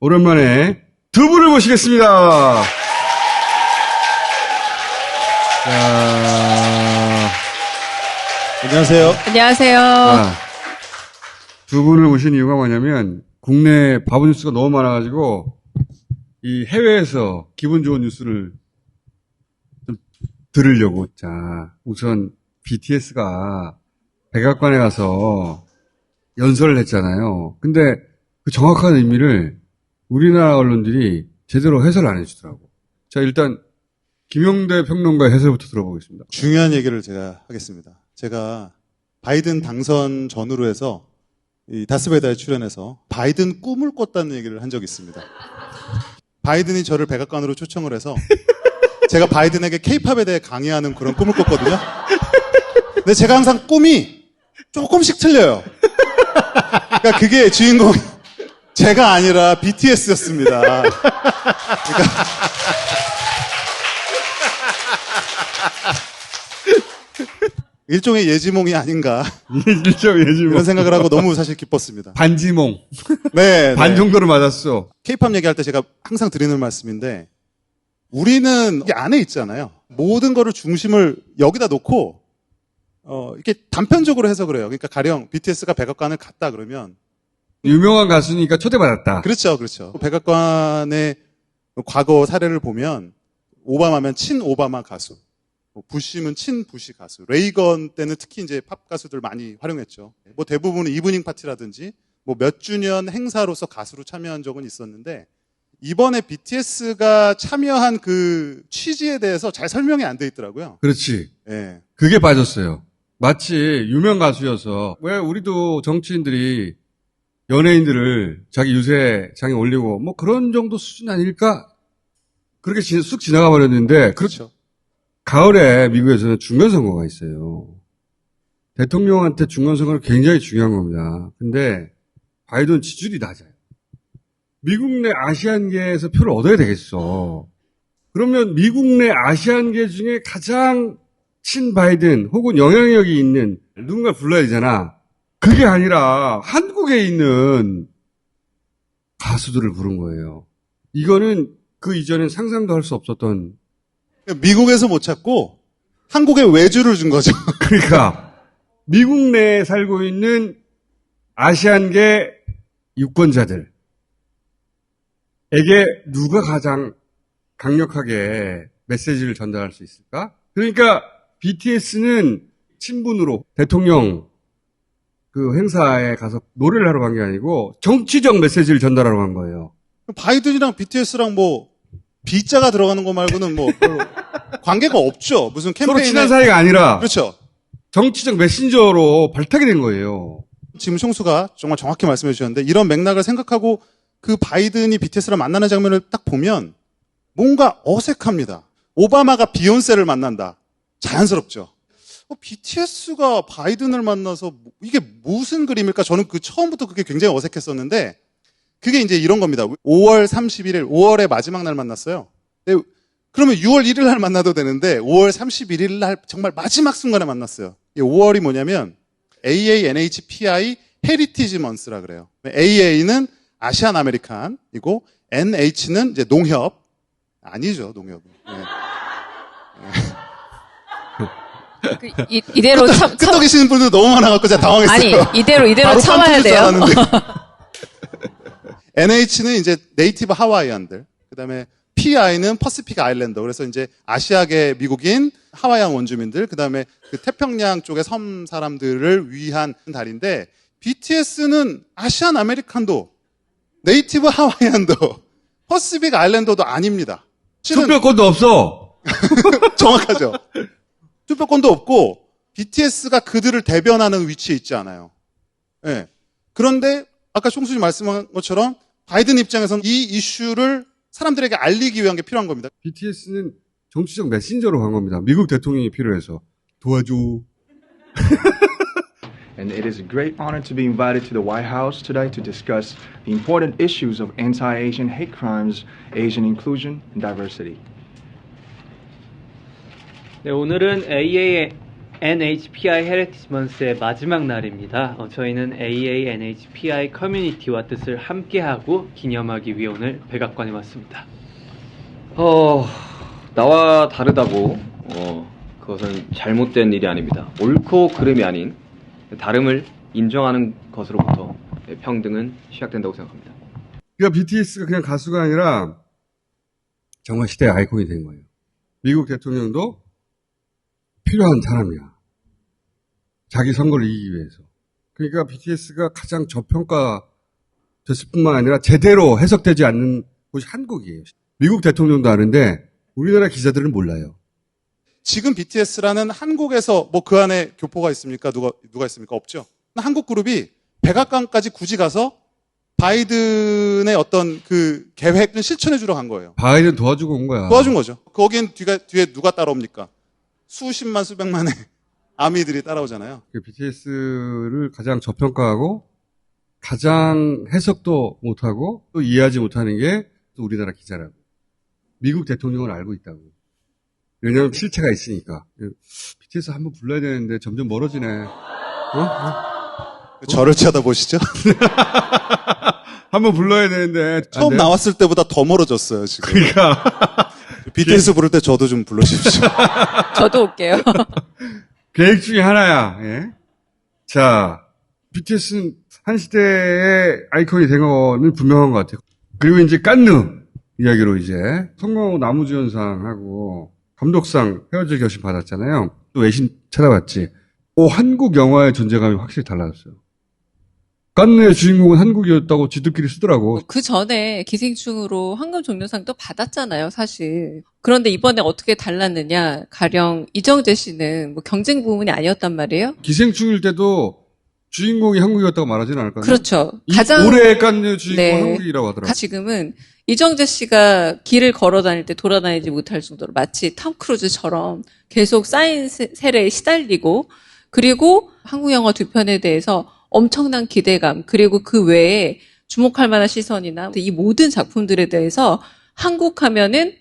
오랜만에 두 분을 모시겠습니다. 자, 안녕하세요. 안녕하세요. 두 분을 모신 이유가 뭐냐면 국내 바보 뉴스가 너무 많아가지고 이 해외에서 기분 좋은 뉴스를 좀 들으려고. 자, 우선 BTS가 백악관에 가서 연설을 했잖아요. 근데 그 정확한 의미를 우리나라 언론들이 제대로 해설을 안 해주더라고. 자, 일단 김용대 평론가의 해설부터 들어보겠습니다. 중요한 얘기를 제가 하겠습니다. 제가 바이든 당선 전후로 해서 이 다스베다에 출연해서 바이든 꿈을 꿨다는 얘기를 한 적이 있습니다. 바이든이 저를 백악관으로 초청을 해서 제가 바이든에게 케이팝에 대해 강의하는 그런 꿈을 꿨거든요. 근데 제가 항상 꿈이 조금씩 틀려요. 그러니까 그게 주인공이 제가 아니라 BTS였습니다. 그러니까 일종의 예지몽이 아닌가 일종의 예지몽. 이런 생각을 하고 너무 사실 기뻤습니다. 반지몽. 네, 반 정도로 맞았어. K-팝 얘기할 때 제가 항상 드리는 말씀인데 우리는 이 안에 있잖아요. 모든 거를 중심을 여기다 놓고 이렇게 단편적으로 해석을 해요. 그러니까 가령 BTS가 백악관을 갔다 그러면 유명한 가수니까 초대받았다. 그렇죠. 백악관의 과거 사례를 보면 오바마면 친 오바마 가수, 부시면 친 부시 가수, 레이건 때는 특히 이제 팝 가수들 많이 활용했죠. 뭐 대부분은 이브닝 파티라든지 뭐 몇 주년 행사로서 가수로 참여한 적은 있었는데 이번에 BTS가 참여한 그 취지에 대해서 잘 설명이 안 돼 있더라고요. 그렇지. 예. 그게 빠졌어요. 마치 유명 가수여서 왜 우리도 정치인들이 연예인들을 자기 유세장에 올리고 뭐 그런 정도 수준 아닐까? 그렇게 쑥 지나가 버렸는데 그렇죠. 가을에 미국에서는 중간선거가 있어요. 대통령한테 중간선거는 굉장히 중요한 겁니다. 근데 바이든 지지율이 낮아요. 미국 내 아시안계에서 표를 얻어야 되겠어. 그러면 미국 내 아시안계 중에 가장 친 바이든 혹은 영향력이 있는 누군가를 불러야 되잖아. 그게 아니라 한국에 있는 가수들을 부른 거예요. 이거는 그 이전엔 상상도 할 수 없었던. 미국에서 못 찾고 한국에 외주를 준 거죠. 그러니까 미국 내에 살고 있는 아시안계 유권자들에게 누가 가장 강력하게 메시지를 전달할 수 있을까? 그러니까 BTS는 친분으로 대통령 그 행사에 가서 노래를 하러 간 게 아니고 정치적 메시지를 전달하러 간 거예요. 바이든이랑 BTS랑 뭐 B자가 들어가는 거 말고는 뭐 별로 관계가 없죠. 무슨 캠페인에 서로 친한 사이가 아니라 그렇죠. 정치적 메신저로 발탁이 된 거예요. 지금 총수가 정말 정확히 말씀해 주셨는데 이런 맥락을 생각하고 그 바이든이 BTS랑 만나는 장면을 딱 보면 뭔가 어색합니다. 오바마가 비욘세를 만난다. 자연스럽죠. BTS가 바이든을 만나서 이게 무슨 그림일까? 저는 그 처음부터 그게 굉장히 어색했었는데 그게 이제 이런 겁니다. 5월 31일, 5월의 마지막 날 만났어요. 그러면 6월 1일 날 만나도 되는데 5월 31일 날 정말 마지막 순간에 만났어요. 5월이 뭐냐면 AANHPI 헤리티지 먼스라 그래요. AA는 아시안 아메리칸이고 NH는 이제 농협. 아니죠, 농협은. 네. 이대로 끄떡이시는 분들 너무 많아갖고 제가 당황했어요. 아니, 이대로 바로 참아야 줄 줄 돼요. 알았는데. NH는 이제 네이티브 하와이안들. 그 다음에 PI는 퍼시픽 아일랜더. 그래서 이제 아시아계 미국인 하와이안 원주민들. 그 다음에 그 태평양 쪽의 섬 사람들을 위한 달인데 BTS는 아시안 아메리칸도 네이티브 하와이안도 퍼시픽 아일랜더도 아닙니다. 투표권도 없어. 정확하죠. 투표권도 없고 BTS가 그들을 대변하는 위치에 있지 않아요. 네. 그런데 아까 총수님 말씀한 것처럼 바이든 입장에서는 이 이슈를 사람들에게 알리기 위한 게 필요한 겁니다. BTS는 정치적 메신저로 간 겁니다. 미국 대통령이 필요해서 도와줘. And it is a great honor to be invited to the White House today to discuss the important issues of anti-Asian hate crimes, Asian inclusion, and diversity. 네, 오늘은 NHPI 헤리티지 먼스의 마지막 날입니다. 저희는 AA NHPI 커뮤니티와 뜻을 함께하고 기념하기 위해 오늘 백악관에 왔습니다. 나와 다르다고 그것은 잘못된 일이 아닙니다. 옳고 그름이 아닌 다름을 인정하는 것으로부터 평등은 시작된다고 생각합니다. 그러니까 BTS가 그냥 가수가 아니라 정말 시대의 아이콘이 된 거예요. 미국 대통령도 필요한 사람이야. 자기 선거를 이기기 위해서. 그러니까 BTS가 가장 저평가됐을 뿐만 아니라 제대로 해석되지 않는 곳이 한국이에요. 미국 대통령도 아는데 우리나라 기자들은 몰라요. 지금 BTS라는 한국에서 뭐 그 안에 교포가 있습니까? 누가 있습니까? 없죠. 한국 그룹이 백악관까지 굳이 가서 바이든의 어떤 그 계획을 실천해 주러 간 거예요. 바이든 도와주고 온 거야. 도와준 거죠. 거긴 뒤에 누가 따라옵니까? 수십만, 수백만의 아미들이 따라오잖아요. BTS를 가장 저평가하고 가장 해석도 못하고 또 이해하지 못하는 게 또 우리나라 기자라고. 미국 대통령을 알고 있다고. 왜냐하면 실체가 있으니까. BTS 한번 불러야 되는데 점점 멀어지네. 저를 쳐다보시죠? 한번 불러야 되는데. 처음 나왔을 때보다 더 멀어졌어요, 지금. 그러니까. BTS 부를 때 저도 좀 불러주십시오. 저도 올게요. 계획 중에 하나야. 예? 자, BTS는 한 시대의 아이콘이 된 거는 분명한 것 같아요. 그리고 이제 깐느 이야기로 이제 성공하고 나무주연상하고 감독상 헤어질 결심 받았잖아요. 또 외신 찾아봤지. 한국 영화의 존재감이 확실히 달라졌어요. 깐느의 주인공은 한국이었다고 지들끼리 쓰더라고. 그 전에 기생충으로 황금종려상도 받았잖아요, 사실. 그런데 이번에 어떻게 달랐느냐. 가령 이정재 씨는 뭐 경쟁 부문이 아니었단 말이에요. 기생충일 때도 주인공이 한국이었다고 말하지는 않을 거예요. 그렇죠. 올해의 깐느 주인공은 네. 한국이라고 하더라고요. 지금은 이정재 씨가 길을 걸어 다닐 때 돌아다니지 못할 정도로 마치 톰 크루즈처럼 계속 쌓인 세례에 시달리고, 그리고 한국 영화 두 편에 대해서 엄청난 기대감, 그리고 그 외에 주목할 만한 시선이나 이 모든 작품들에 대해서 한국 하면은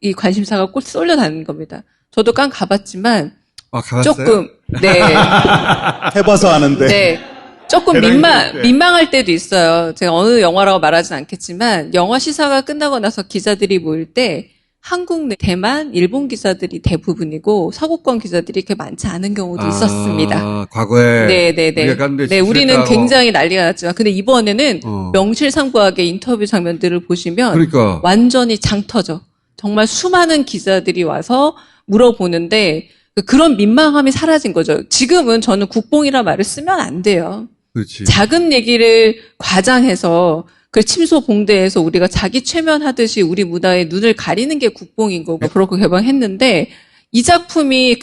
이 관심사가 꼭 쏠려다니는 겁니다. 저도 깐 가봤지만 가봤어요? 조금 네, 해봐서 아는데. 네, 조금 대단히 민망할 때도 있어요. 제가 어느 영화라고 말하진 않겠지만 영화 시사가 끝나고 나서 기자들이 모일 때 한국, 대만, 일본 기자들이 대부분이고 서구권 기자들이 그렇게 많지 않은 경우도 있었습니다. 과거에 네네네. 우리가 깐느에 네, 우리는 집중했다고. 굉장히 난리가 났지만, 근데 이번에는 명실상부하게 인터뷰 장면들을 보시면 그러니까 완전히 장 터져. 정말 수많은 기자들이 와서 물어보는데 그런 민망함이 사라진 거죠. 지금은 저는 국뽕이라 말을 쓰면 안 돼요. 그렇지. 작은 얘기를 과장해서 그 침소봉대에서 우리가 자기 최면하듯이 우리 문화에 눈을 가리는 게 국뽕인 거고, 그렇게 개방했는데 이 작품이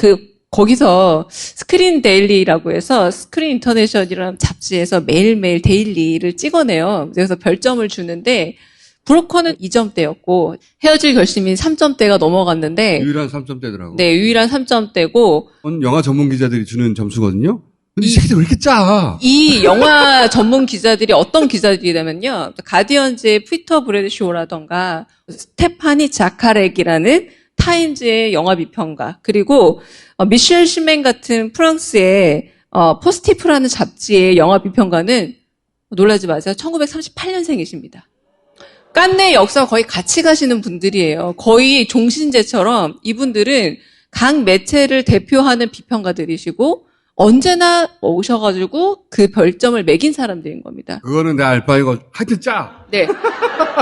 거기서 스크린 데일리라고 해서 스크린 인터내셔널이라는 잡지에서 매일매일 데일리를 찍어내요. 그래서 별점을 주는데 브로커는 2점대였고 헤어질 결심이 3점대가 넘어갔는데 유일한 3점대더라고. 네, 유일한 3점대고 영화 전문 기자들이 주는 점수거든요. 근데 이 새끼들 왜 이렇게 짜? 이 영화 전문 기자들이 어떤 기자들이냐면요. 가디언즈의 피터 브래드쇼라던가 스테파니 자카렉이라는 타임즈의 영화 비평가, 그리고 미셸 시멘 같은 프랑스의 포스티프라는 잡지의 영화 비평가는 놀라지 마세요. 1938년생이십니다. 깐네 역사 거의 같이 가시는 분들이에요. 거의 종신제처럼 이분들은 각 매체를 대표하는 비평가들이시고 언제나 오셔가지고 그 별점을 매긴 사람들인 겁니다. 그거는 내 알바이고 하여튼 짜. 네.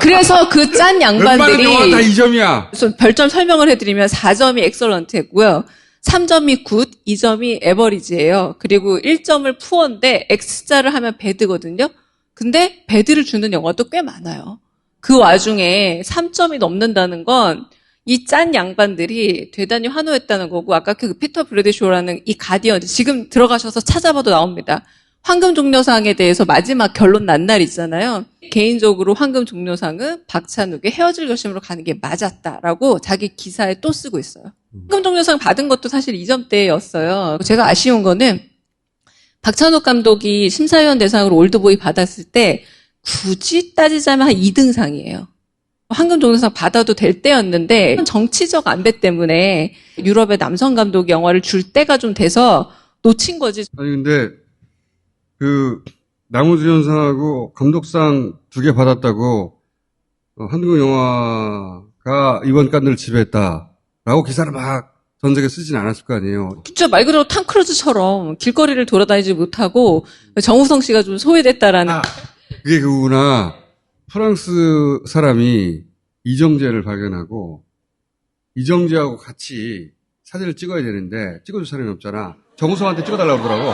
그래서 그 짠 웬만한 영화 다 양반들이 2점이야. 그래서 별점 설명을 해드리면 4점이 엑설런트였고요. 3점이 굿, 2점이 에버리지예요. 그리고 1점을 푸어인데 X자를 하면 배드거든요. 근데 배드를 주는 영화도 꽤 많아요. 그 와중에 3점이 넘는다는 건 이 짠 양반들이 대단히 환호했다는 거고, 아까 그 피터 브래드쇼라는 이 가디언, 지금 들어가셔서 찾아봐도 나옵니다. 황금종려상에 대해서 마지막 결론 난 날 있잖아요. 개인적으로 황금종려상은 박찬욱의 헤어질 결심으로 가는 게 맞았다라고 자기 기사에 또 쓰고 있어요. 황금종려상 받은 것도 사실 2점대였어요. 제가 아쉬운 거는 박찬욱 감독이 심사위원 대상으로 올드보이 받았을 때 굳이 따지자면 한 2등상이에요. 황금 종려상 받아도 될 때였는데 정치적 안배 때문에 유럽의 남성 감독이 영화를 줄 때가 좀 돼서 놓친 거지. 아니 근데 그 남우주연상하고 감독상 2개 받았다고 한국 영화가 이번 칸을 지배했다라고 기사를 막 전세계 쓰진 않았을 거 아니에요. 진짜 말 그대로 탐 크루즈처럼 길거리를 돌아다니지 못하고 정우성 씨가 좀 소외됐다라는. 그게 그거구나. 프랑스 사람이 이정재를 발견하고 이정재하고 같이 사진을 찍어야 되는데 찍어줄 사람이 없잖아. 정우성한테 찍어달라고 그러더라고.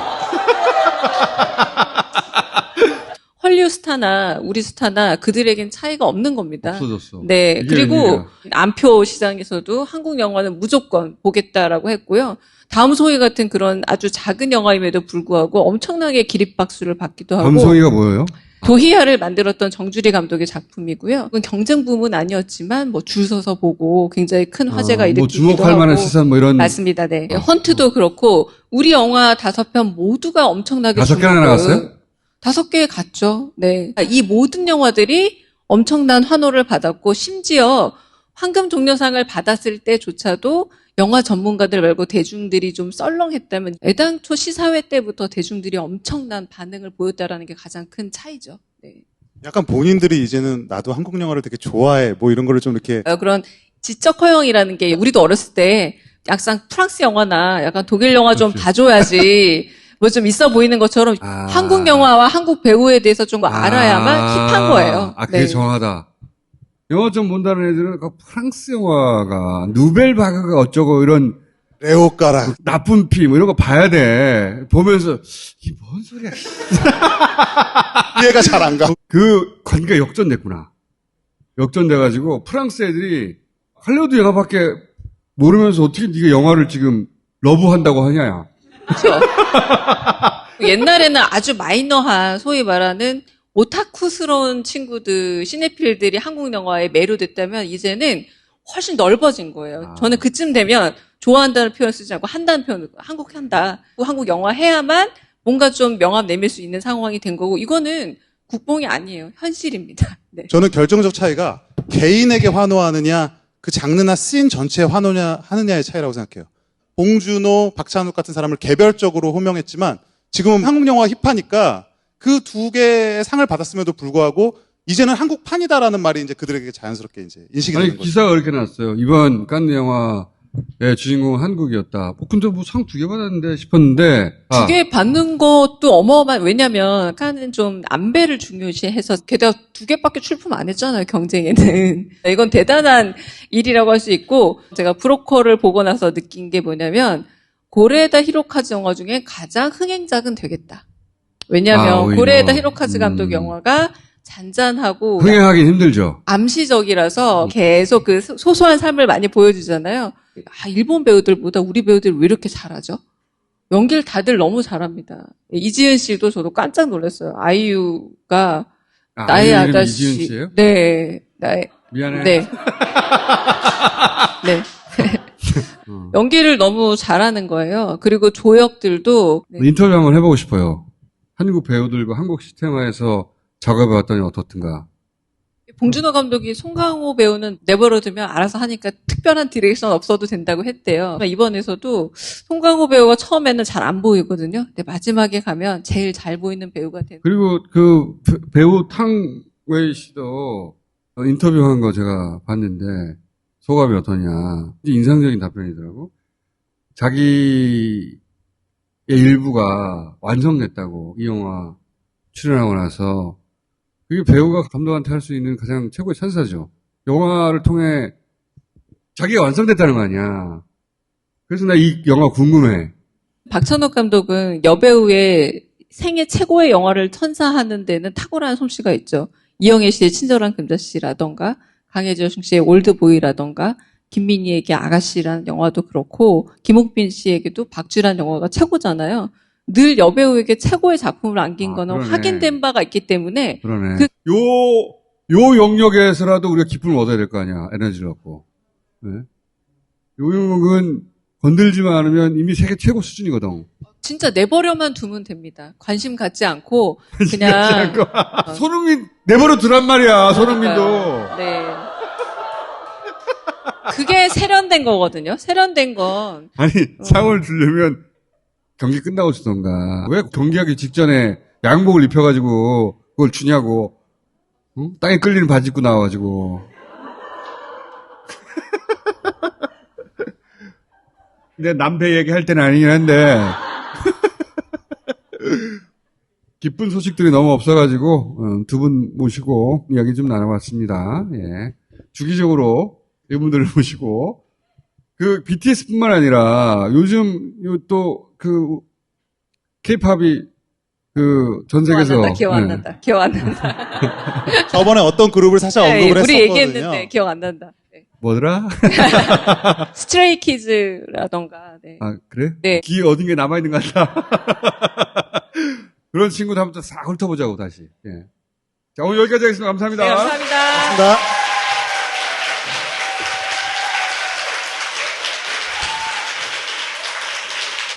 헐리우드 스타나 우리 스타나 그들에겐 차이가 없는 겁니다. 없어졌어. 네. 이게 그리고 웬일이야. 안표 시장에서도 한국 영화는 무조건 보겠다라고 했고요. 다음 소위 같은 그런 아주 작은 영화임에도 불구하고 엄청나게 기립박수를 받기도 하고. 감성이가 뭐예요? 도희야를 만들었던 정주리 감독의 작품이고요. 그건 경쟁 부문 아니었지만 뭐 줄 서서 보고 굉장히 큰 화제가 뭐 일으키기도 주목할 하고. 만한 시선 뭐 이런. 맞습니다. 네. 헌트도 그렇고 우리 영화 5편 모두가 엄청나게 5개나 나갔어요? 5개에 갔죠. 네. 이 모든 영화들이 엄청난 환호를 받았고 심지어 황금 종려상을 받았을 때조차도 영화 전문가들 말고 대중들이 좀 썰렁했다면 애당초 시사회 때부터 대중들이 엄청난 반응을 보였다라는 게 가장 큰 차이죠. 네. 약간 본인들이 이제는 나도 한국 영화를 되게 좋아해 뭐 이런 거를 좀 이렇게 그런 지적 허용이라는 게 우리도 어렸을 때 약간 프랑스 영화나 약간 독일 영화 좀 그렇지. 봐줘야지 뭐 좀 있어 보이는 것처럼 아. 한국 영화와 한국 배우에 대해서 좀 알아야만 힙한 거예요. 아, 그게 네. 정확하다. 영화 좀 본다는 애들은 그 프랑스 영화가 누벨 바그가 어쩌고 이런 레오까라 나쁜 피 뭐 이런 거 봐야 돼. 보면서 이게 뭔 소리야. 이해가 잘 안 가. 그 관계가 역전됐구나. 역전돼가지고 프랑스 애들이 할리우드 영화밖에 모르면서 어떻게 네가 영화를 지금 러브한다고 하냐. 그렇죠. 옛날에는 아주 마이너한 소위 말하는 오타쿠스러운 친구들, 시네필들이 한국 영화에 매료됐다면 이제는 훨씬 넓어진 거예요. 아. 저는 그쯤 되면 좋아한다는 표현 쓰지 않고 한다는 표현, 한국 한다. 한국 영화 해야만 뭔가 좀 명함 내밀 수 있는 상황이 된 거고 이거는 국뽕이 아니에요. 현실입니다. 네. 저는 결정적 차이가 개인에게 환호하느냐 그 장르나 씬 전체에 환호냐 하느냐의 차이라고 생각해요. 봉준호, 박찬욱 같은 사람을 개별적으로 호명했지만 지금은 한국 영화가 힙하니까 그 2개의 상을 받았음에도 불구하고 이제는 한국판이다라는 말이 이제 그들에게 자연스럽게 이제 인식이 되는 아니 거죠. 기사가 그렇게 났어요. 이번 칸느 영화의 주인공은 한국이었다. 근데 뭐 상 2개 받았는데 싶었는데 2개 받는 것도 어마어마한, 왜냐면, 칸은 좀 안배를 중요시해서, 게다가 2개밖에 출품 안 했잖아요, 경쟁에는. 이건 대단한 일이라고 할 수 있고, 제가 브로커를 보고 나서 느낀 게 뭐냐면, 고레에다 히로카즈 영화 중에 가장 흥행작은 되겠다. 왜냐면, 오히려. 고레에다 히로카즈 감독 영화가 잔잔하고, 흥행하기 힘들죠. 암시적이라서 계속 그 소소한 삶을 많이 보여주잖아요. 일본 배우들보다 우리 배우들이 왜 이렇게 잘하죠? 연기를 다들 너무 잘합니다. 이지은 씨도 저도 깜짝 놀랐어요. 아이유가 나의 아이유 이름이 아가씨. 이지은 씨예요? 네, 나의 미안해. 네. 네. 연기를 너무 잘하는 거예요. 그리고 조역들도 네. 인터뷰 한번 해보고 싶어요. 한국 배우들과 한국 시스템화에서 작업해봤더니 어떻든가. 봉준호 감독이 송강호 배우는 내버려두면 알아서 하니까 특별한 디렉션 없어도 된다고 했대요. 이번에서도 송강호 배우가 처음에는 잘 안 보이거든요. 근데 마지막에 가면 제일 잘 보이는 배우가 되고. 그리고 그 배우 탕웨이 씨도 인터뷰한 거 제가 봤는데 소감이 어떠냐. 인상적인 답변이더라고. 자기의 일부가 완성됐다고 이 영화 출연하고 나서 그게 배우가 감독한테 할 수 있는 가장 최고의 찬사죠. 영화를 통해 자기가 완성됐다는 거 아니야. 그래서 나 이 영화 궁금해. 박찬욱 감독은 여배우의 생애 최고의 영화를 선사하는 데는 탁월한 솜씨가 있죠. 이영애 씨의 친절한 금자씨라던가 강혜정 씨의 올드보이라던가 김민희에게 아가씨라는 영화도 그렇고 김옥빈 씨에게도 박쥐라는 영화가 최고잖아요. 늘 여배우에게 최고의 작품을 안긴 거는 그러네. 확인된 바가 있기 때문에 그러네. 요 영역에서라도 우리가 기쁨을 얻어야 될 거 아니야. 에너지를 얻고. 네? 요 영역은 건들지만 않으면 이미 세계 최고 수준이거든. 진짜 내버려만 두면 됩니다. 관심 갖지 않고 그냥 손흥민 내버려 두란 말이야. 손흥민도. 네. 그게 세련된 거거든요. 세련된 건. 아니, 상을 주려면 경기 끝나고 주던가. 왜 경기하기 직전에 양복을 입혀가지고 그걸 주냐고. 응? 땅에 끌리는 바지 입고 나와가지고. 근데 남배 얘기할 때는 아니긴 한데. 기쁜 소식들이 너무 없어가지고 두 분 모시고 이야기 좀 나눠봤습니다. 예. 주기적으로 이분들을 모시고 그 BTS뿐만 아니라 요즘 또 그 K-팝이 그 전 세계에서 기억 안 난다. 기억 안 난다. 저번에 어떤 그룹을 살짝 네, 언급을 우리 했었거든요. 얘기했는데 기억 안 난다. 네. 뭐더라? 스트레이 키즈라던가. 네. 아 그래? 네. 귀 어딘게 남아있는 것 같다. 그런 친구들 한번 싹 훑어보자고 다시. 예. 자 오늘 여기까지 하겠습니다. 감사합니다. 네, 감사합니다. 고맙습니다.